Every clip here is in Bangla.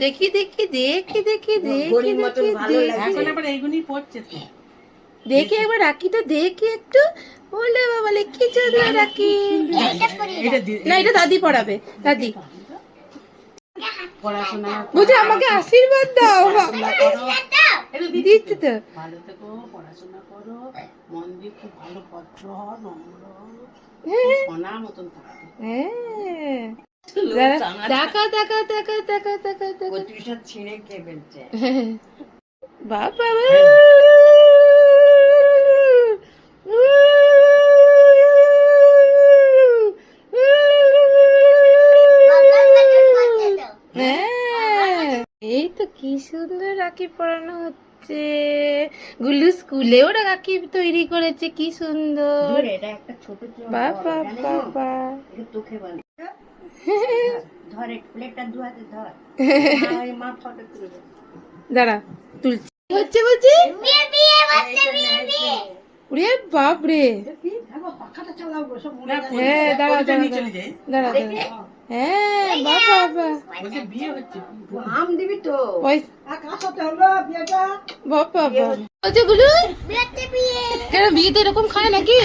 দেখি দেখি দেখি দেখি দেখি এখন আবার এইগুলি পড়ছে তো। দেখি একবার রাখিটা দেখি একটু। বলে বাবা কি চল রাখি। না এটা দাদি পড়াবে। দাদি পড়াশোনা বুঝে আমাকে আশীর্বাদ দাও। দিচ্ছি তো। ভালো থেকো, পড়াশোনা করো, মন দিয়ে খুব ভালো পত্র হও, নম্র হও, সোনার মতন থাকো। হ্যাঁ দেখা দেখা দেখা দেখা দেখা দেখা ছিঁড়ে কে ফেলছে। বাবা এই তো কি সুন্দর রাখি পরানো হচ্ছে। গুলু স্কুলেও রাখি তৈরি করেছে, কি সুন্দর। বাবা বাবা তোকে বল ধর এক প্লেটটা ধোয়াতে ধর। মা ফটো তুলবে। দাঁড়া তুলছি হচ্ছে বলছি। ওরে বাপ রে। হ্যাঁ দাঁড়া দাঁড়া দাঁড়া দাঁড়া। হ্যাঁ বাবা বাবা বিয়ে হচ্ছে। আম দিবি তো বাবা বলছে গুলু কেন বিয়েতে এরকম খায় নাকি?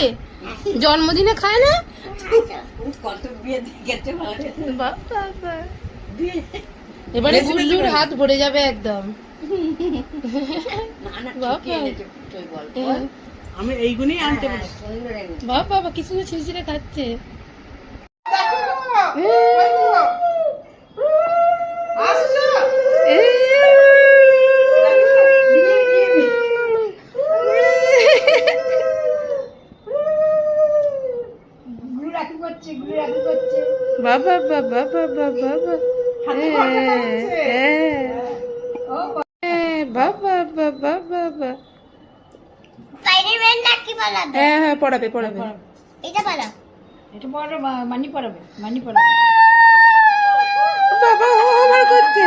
জন্মদিনে খায় না? কত বিয়ে গেছে বাবা এবারে গুল্লুর হাত ভরে যাবে একদম। আমি এইগুলি আনতে বলি। বাবা বাবা কি সুন্দর ছিঁড়ে ছিঁড়ে খাচ্ছে। বাবা বাবা বাবা বাবা বাবা বাবা বাবা হ্যাঁ হ্যাঁ পড়াবে পড়াবে। এটা বলো, এটা পড়াবে, মানি পড়াবে, মানি পড়াবে। বাবা আমার করছে।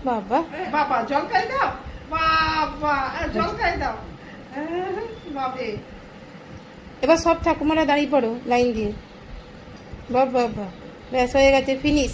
বাবা বাবা জল খাই দাও, বাবা জল খাই দাও। বাবে এবার সব ঠাকুমারা দাঁড়িয়ে পড়ো লাইন দিয়ে। বাবা বাবা ব্যাস হয়ে গেছে, ফিনিশ।